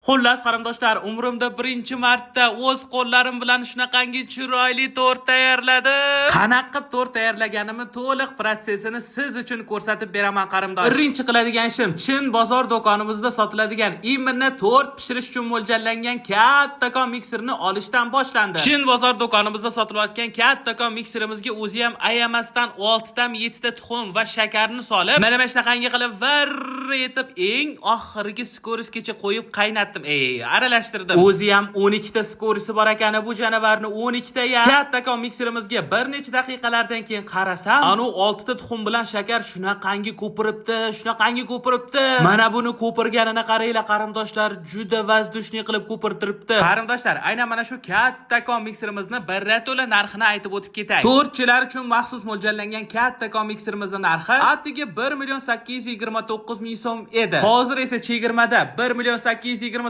Xullas qarindoshlar, umrimda birinchi marta o'z qo'llarim bilan shunaqangi chiroyli tort tayyorladim. Qanaqa qilib tort tayyorlaganimni to'liq protsessini siz uchun ko'rsatib beraman qarindosh. Birinchi qiladigan ishim chin bozor do'konimizda sotiladigan imminni tort pishirish uchun mo'ljallangan kattakon mikserni olishdan boshlandi. Chin bozor do'konimizda sotilayotgan kattakon mikserimizga o'zi ham ayamasdan 6 dan 7 ta tuxum va shakarni solib, mana shunaqangi qilib varr etib eng oxirgi skorisgacha qo'yib qaynatdim. Aralashtirdim. O'zi ham 12 ta skorisi bor ekan bu janavarni 12 ta ya. Kattakon mikserimizga bir necha daqiqalardan keyin qarasam, anu 6 ta tuxum bilan shakar shunaqangi ko'piribdi. Mana buni ko'pirganini qaranglar qarindoshlar, juda vazdushni qilib ko'pirtiribdi. Qarindoshlar, aynan mana shu kattakon mikserimizni birrato'la narxini aytib o'tib ketay. Tortchilar uchun maxsus mo'ljallangan kattakon mikserimizning narxi atigi 1,829,000 so'm edi. Hozir esa chegirmada 1,829,000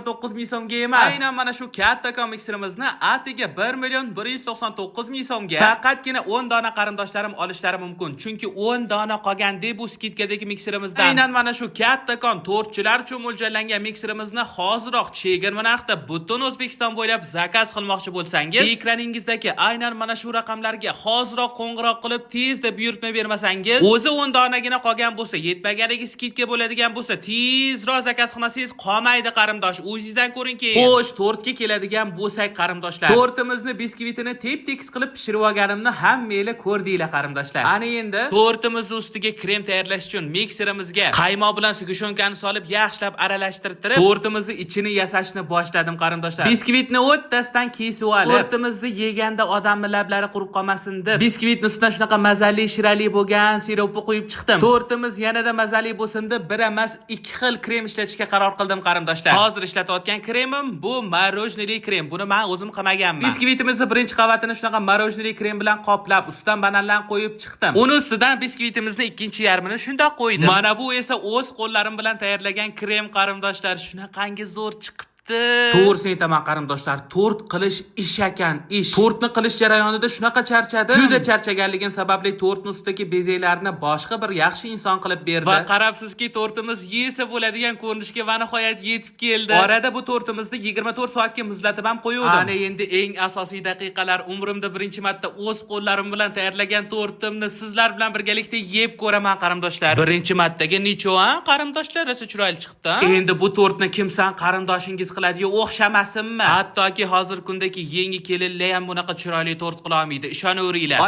so'mga emas. Aynan mana shu kattakon mikserimizni atigi 1,199,000 so'mga faqatgina 10 dona qarindoshlarim olishlari mumkin. Chunki 10 dona qolgan deb bu skidkadagi mikserimizdan aynan mana shu kattakon tortchilar uchun mo'ljallangan mikserimizni hoziroq chegirma narxda butun O'zbekiston bo'ylab zakaz qilmoqchi bo'lsangiz, ekraningizdagi aynan mana shu raqamlarga hoziroq qo'ng'iroq qilib tezda buyurtma bermasangiz, o'zi 10 donagina qolgan bo'lsa, yetmaganiga skidka bo'ladigan bo'lsa, tezroq zakaz qilmasangiz qolmaydi qarindosh. O'zingizdan ko'ringki. Xo'sh, tortga keladigan bo'lsak qarindoshlar, tortimizni biskvitini tep-tekis qilib pishirib olganimni hammanglar ko'rdinglar qarindoshlar. Ana endi tortimiz ustiga krem tayyorlash uchun mikserimizga qaymoq bilan sugushonkani solib yaxshilab aralashtirib, tortimizni ichini yasashni boshladim qarindoshlar. Biskvitni o'ttasidan kesib olib, tortimizni yeganda odamning lablari qurib qolmasin deb, biskvitni ustidan shunaqa mazali, shirali bo'lgan sirupni qo'yib chiqdim. Tortimiz yanada mazali bo'lsin deb bir emas 2 xil krem ishlatishga qaror qildim qarindoshlar. Hozir ishlatayotgan kremim bu marojniy krem. Buni men o'zim qilmaganman. Biskvitimizni birinchi qavatini shunaqa marojniy krem bilan qoplab, ustidan bananlarni qo'yib chiqdim. Uni ustidan biskvitimizni ikkinchi yarmini shundoq qo'ydim. Mana bu esa o'z qo'llarim bilan tayyorlagan krem qarindoshlar. Shunaqangi zo'r chiqib to'g'risini aytaman qarindoshlar, tort qilish ish ekan, ish. Tortni qilish jarayonida shunaqa charchadim. Juda charchaganligim sababli tortning ustidagi bezaklarni boshqa bir yaxshi inson qilib berdi. Va qarabsizki, tortimiz yesa bo'ladigan ko'rinishga va nihoyat yetib keldi. Orada bu tortimizni 24 soatga muzlatib ham qo'yuvdim. Ana endi eng asosiy daqiqalar. Umrimda birinchi marta o'z qo'llarim bilan tayyorlagan tortimni sizlar bilan birgalikda yeb ko'raman qarindoshlar. Birinchi martaga necha qarindoshlar, rosa chiroyli chiqibdi. Endi bu tortni kimsan qarindoshingiz qiladiyu o'xshamasinmi? Hattoki hozir kundagi yangi kelinlar ham bunaqa chiroyli tort qila olmaydi. Ishonaveringlar.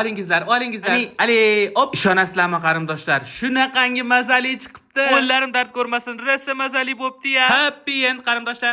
Olingizlar. Ali, hop, ishonasizlarmi qarindoshlar? Shunaqangi mazali chiqibdi. Qo'llarim dard ko'rmasin, rosa mazali bo'pti-ya. Happy end qarindoshlar.